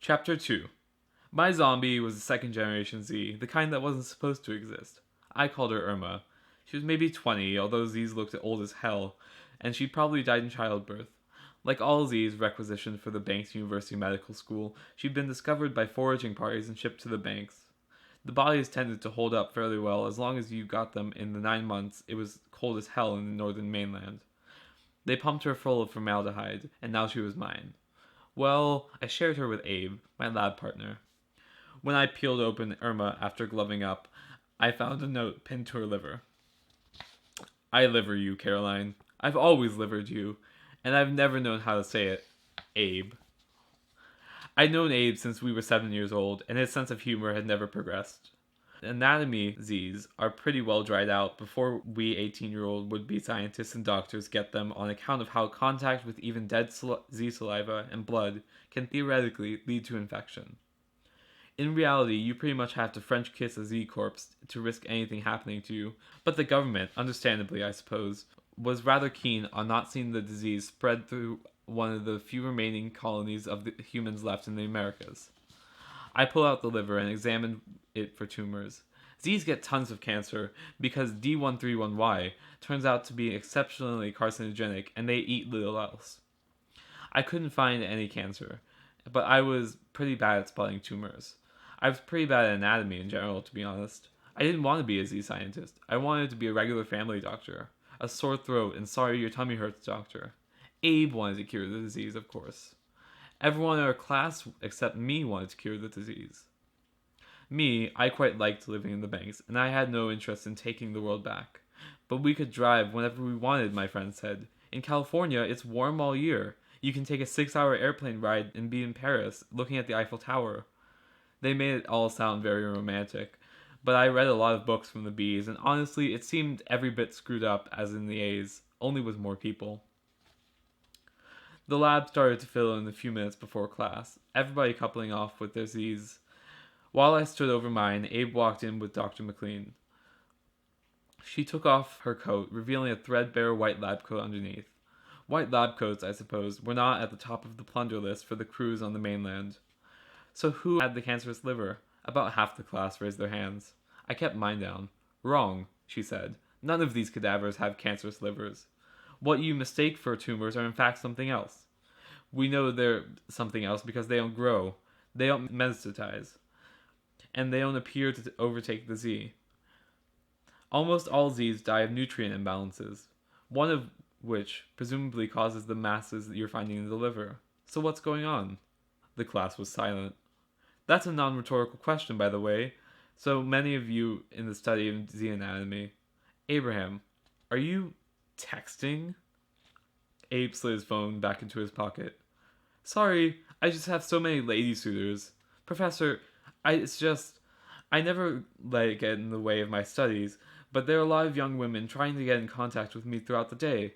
Chapter 2. My zombie was a second generation Z, the kind that wasn't supposed to exist. I called her Irma. She was maybe 20, although Z's looked old as hell, and she'd probably died in childbirth. Like all Z's requisitioned for the Banks University Medical School, she'd been discovered by foraging parties and shipped to the Banks. The bodies tended to hold up fairly well as long as you got them in the 9 months it was cold as hell in the northern mainland. They pumped her full of formaldehyde, and now she was mine. Well, I shared her with Abe, my lab partner. When I peeled open Irma after gloving up, I found a note pinned to her liver. I liver you, Caroline. I've always livered you, and I've never known how to say it. Abe. I'd known Abe since we were 7 years old, and his sense of humor had never progressed. Anatomy Z's are pretty well dried out before we 18-year-old would-be scientists and doctors get them on account of how contact with even dead Z saliva and blood can theoretically lead to infection. In reality, you pretty much have to French kiss a Z corpse to risk anything happening to you, but the government, understandably I suppose, was rather keen on not seeing the disease spread through one of the few remaining colonies of the humans left in the Americas. I pulled out the liver and examined it for tumors. Z's get tons of cancer because D131Y turns out to be exceptionally carcinogenic and they eat little else. I couldn't find any cancer, but I was pretty bad at spotting tumors. I was pretty bad at anatomy in general, to be honest. I didn't want to be a Z scientist. I wanted to be a regular family doctor. A sore throat and sorry your tummy hurts doctor. Abe wanted to cure the disease, of course. Everyone in our class except me wanted to cure the disease. Me, I quite liked living in the Banks, and I had no interest in taking the world back. But we could drive whenever we wanted, my friend said. In California, it's warm all year. You can take a 6-hour airplane ride and be in Paris, looking at the Eiffel Tower. They made it all sound very romantic, but I read a lot of books from the B's, and honestly, it seemed every bit screwed up as in the A's, only with more people. The lab started to fill in a few minutes before class, everybody coupling off with their Z's. While I stood over mine, Abe walked in with Dr. McLean. She took off her coat, revealing a threadbare white lab coat underneath. White lab coats, I suppose, were not at the top of the plunder list for the crews on the mainland. So who had the cancerous liver? About half the class raised their hands. I kept mine down. Wrong, she said. None of these cadavers have cancerous livers. What you mistake for tumors are in fact something else. We know they're something else because they don't grow. They don't metastasize. And they don't appear to overtake the Z. Almost all Z's die of nutrient imbalances, one of which presumably causes the masses that you're finding in the liver. So what's going on? The class was silent. That's a non-rhetorical question, by the way. So many of you in the study of Z anatomy. Abraham, are you texting? Abe slid his phone back into his pocket. Sorry, I just have so many lady suitors. Professor, I never let it get in the way of my studies, but there are a lot of young women trying to get in contact with me throughout the day.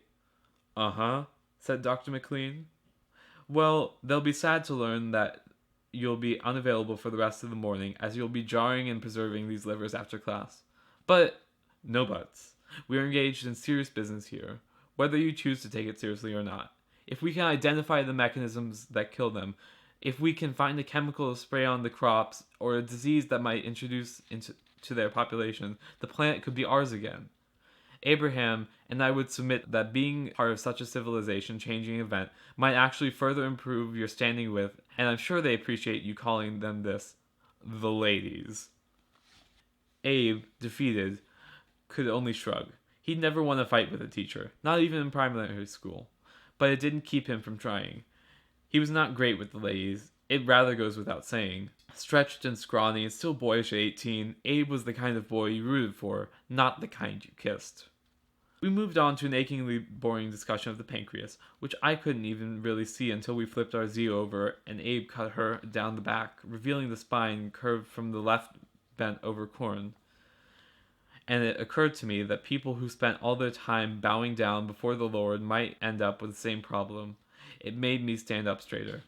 Uh-huh, said Dr. McLean. Well, they'll be sad to learn that you'll be unavailable for the rest of the morning, as you'll be jarring and preserving these livers after class. But, no buts. We are engaged in serious business here, whether you choose to take it seriously or not. If we can identify the mechanisms that kill them, if we can find a chemical to spray on the crops, or a disease that might introduce into their population, the planet could be ours again. Abraham and I would submit that being part of such a civilization-changing event might actually further improve your standing with, and I'm sure they appreciate you calling them this, the ladies. Abe, defeated, could only shrug. He'd never won a fight with a teacher, not even in primary school, but it didn't keep him from trying. He was not great with the ladies, it rather goes without saying. Stretched and scrawny and still boyish at 18, Abe was the kind of boy you rooted for, not the kind you kissed. We moved on to an achingly boring discussion of the pancreas, which I couldn't even really see until we flipped our Z over and Abe cut her down the back, revealing the spine curved from the left bent over corn. And it occurred to me that people who spent all their time bowing down before the Lord might end up with the same problem. It made me stand up straighter.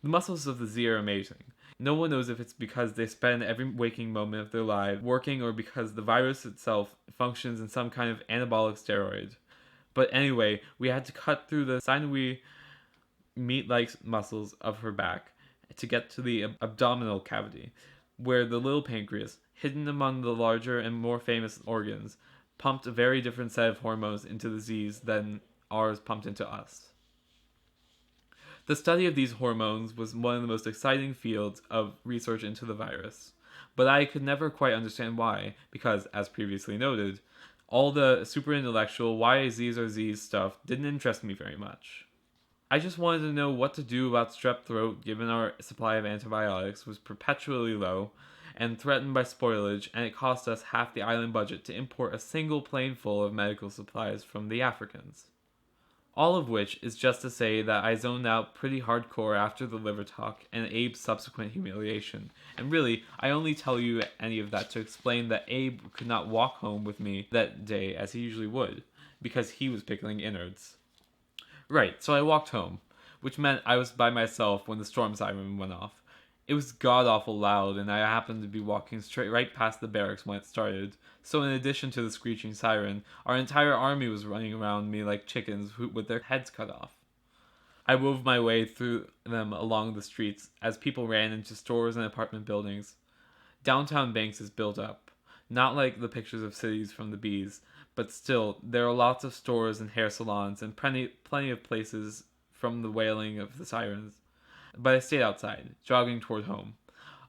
The muscles of the Z are amazing. No one knows if it's because they spend every waking moment of their lives working or because the virus itself functions in some kind of anabolic steroid. But anyway, we had to cut through the sinewy, meat-like muscles of her back, to get to the abdominal cavity, where the little pancreas, hidden among the larger and more famous organs, pumped a very different set of hormones into the Z's than ours pumped into us. The study of these hormones was one of the most exciting fields of research into the virus, but I could never quite understand why, because, as previously noted, all the super intellectual why Z's are Z's stuff didn't interest me very much. I just wanted to know what to do about strep throat given our supply of antibiotics was perpetually low and threatened by spoilage, and it cost us half the island budget to import a single plane full of medical supplies from the Africans. All of which is just to say that I zoned out pretty hardcore after the liver talk and Abe's subsequent humiliation. And really, I only tell you any of that to explain that Abe could not walk home with me that day as he usually would, because he was pickling innards. Right, so I walked home, which meant I was by myself when the storm siren went off. It was god awful loud, and I happened to be walking straight right past the barracks when it started. So, in addition to the screeching siren, our entire army was running around me like chickens with their heads cut off. I wove my way through them along the streets as people ran into stores and apartment buildings. Downtown Banks is built up, not like the pictures of cities from the bees, but still, there are lots of stores and hair salons and plenty of places from the wailing of the sirens. But I stayed outside, jogging toward home.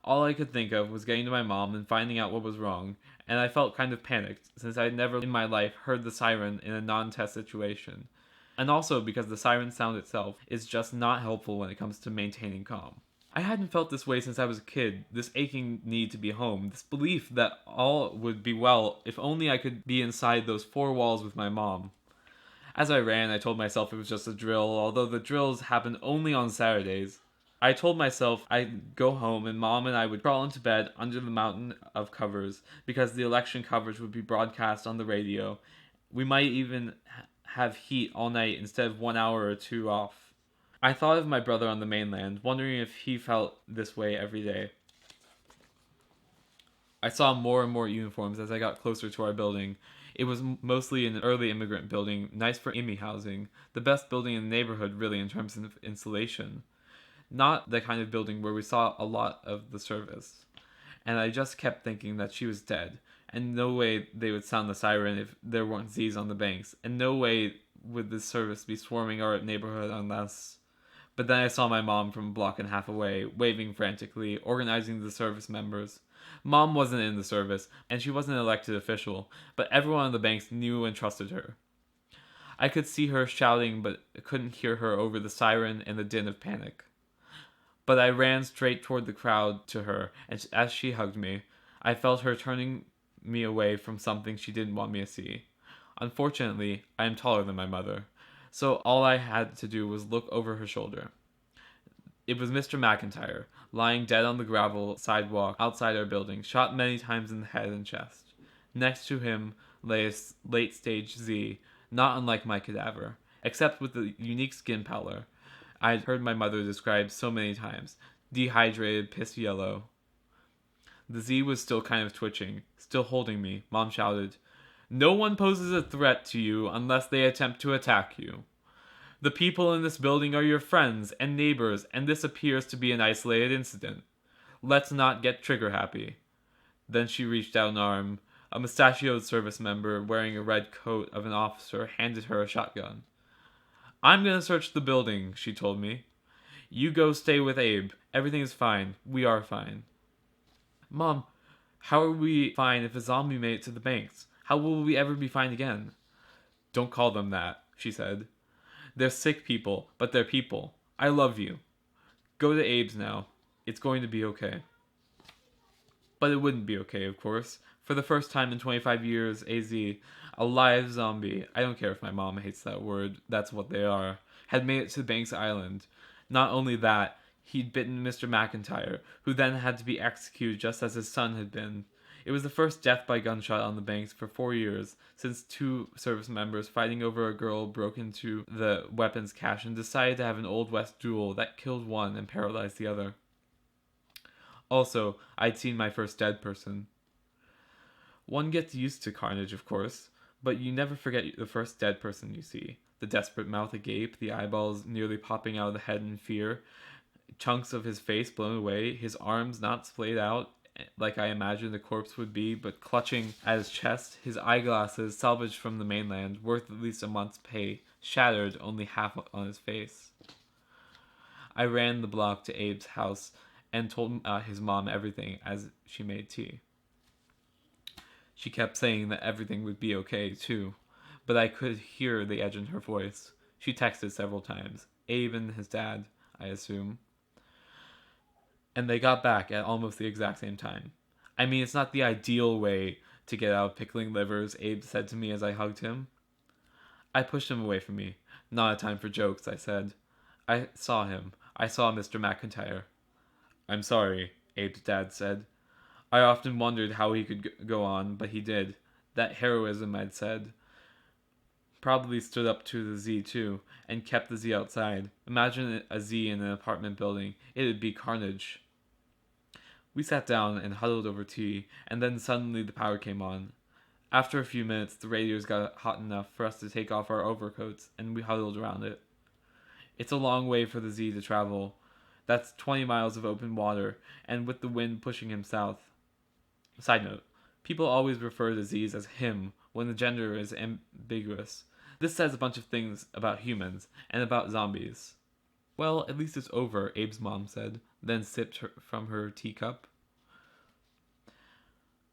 All I could think of was getting to my mom and finding out what was wrong, and I felt kind of panicked, since I had never in my life heard the siren in a non-test situation. And also because the siren sound itself is just not helpful when it comes to maintaining calm. I hadn't felt this way since I was a kid, this aching need to be home, this belief that all would be well if only I could be inside those four walls with my mom. As I ran, I told myself it was just a drill, although the drills happened only on Saturdays. I told myself I'd go home and Mom and I would crawl into bed under the mountain of covers because the election coverage would be broadcast on the radio. We might even have heat all night instead of 1 hour or two off. I thought of my brother on the mainland, wondering if he felt this way every day. I saw more and more uniforms as I got closer to our building. It was mostly an early immigrant building, nice for IMMI housing, the best building in the neighborhood really in terms of insulation. Not the kind of building where we saw a lot of the service. And I just kept thinking that she was dead, and no way they would sound the siren if there weren't Z's on the banks, and no way would the service be swarming our neighborhood unless... But then I saw my mom from a block and a half away, waving frantically, organizing the service members. Mom wasn't in the service, and she wasn't an elected official, but everyone on the banks knew and trusted her. I could see her shouting, but couldn't hear her over the siren and the din of panic. But I ran straight toward the crowd to her, and as she hugged me, I felt her turning me away from something she didn't want me to see. Unfortunately, I am taller than my mother, so all I had to do was look over her shoulder. It was Mr. McIntyre, lying dead on the gravel sidewalk outside our building, shot many times in the head and chest. Next to him lay a late-stage Z, not unlike my cadaver, except with the unique skin pallor I'd heard my mother describe so many times. Dehydrated, piss yellow. The Z was still kind of twitching, still holding me. Mom shouted, "No one poses a threat to you unless they attempt to attack you. The people in this building are your friends and neighbors, and this appears to be an isolated incident. Let's not get trigger happy." Then she reached out an arm. A mustachioed service member wearing a red coat of an officer handed her a shotgun. "I'm gonna search the building," she told me. "You go stay with Abe. Everything is fine. We are fine." "Mom, how are we fine if a zombie made it to the banks? How will we ever be fine again?" "Don't call them that," she said. "They're sick people, but they're people. I love you. Go to Abe's now. It's going to be okay." But it wouldn't be okay, of course. For the first time in 25 years, AZ, a live zombie, I don't care if my mom hates that word, that's what they are, had made it to Banks Island. Not only that, he'd bitten Mr. McIntyre, who then had to be executed just as his son had been. It was the first death by gunshot on the Banks for 4 years, since 2 service members fighting over a girl broke into the weapons cache and decided to have an Old West duel that killed one and paralyzed the other. Also, I'd seen my first dead person. One gets used to carnage, of course, but you never forget the first dead person you see. The desperate mouth agape, the eyeballs nearly popping out of the head in fear, chunks of his face blown away, his arms not splayed out like I imagined a corpse would be, but clutching at his chest, his eyeglasses, salvaged from the mainland, worth at least a month's pay, shattered, only half on his face. I ran the block to Abe's house and told his mom everything as she made tea. She kept saying that everything would be okay, too, but I could hear the edge in her voice. She texted several times. Abe and his dad, I assume. And they got back at almost the exact same time. I mean, it's not the ideal way to get out of pickling livers, Abe said to me as I hugged him. I pushed him away from me. Not a time for jokes, I said. I saw him. I saw Mr. McIntyre. I'm sorry, Abe's dad said. I often wondered how he could go on, but he did. That heroism, I'd said, probably stood up to the Z too, and kept the Z outside. Imagine a Z in an apartment building. It'd be carnage. We sat down and huddled over tea, and then suddenly the power came on. After a few minutes, the radios got hot enough for us to take off our overcoats, and we huddled around it. It's a long way for the Z to travel. That's 20 miles of open water, and with the wind pushing him south. Side note, people always refer to Z's as him when the gender is ambiguous. This says a bunch of things about humans and about zombies. Well, at least it's over, Abe's mom said, then sipped from her teacup.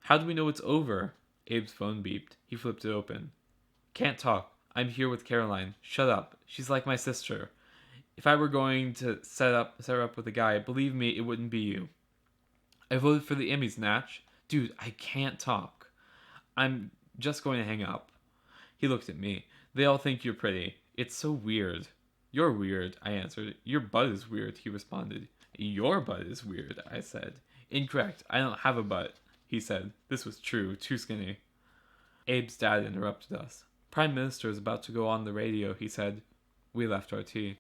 How do we know it's over? Abe's phone beeped. He flipped it open. Can't talk. I'm here with Caroline. Shut up. She's like my sister. If I were going to set her up with a guy, believe me, it wouldn't be you. I voted for the Emmys, Natch. Dude, I can't talk. I'm just going to hang up. He looked at me. They all think you're pretty. It's so weird. You're weird, I answered. Your butt is weird, he responded. Your butt is weird, I said. Incorrect. I don't have a butt, he said. This was true. Too skinny. Abe's dad interrupted us. Prime Minister is about to go on the radio, he said. We left our tea.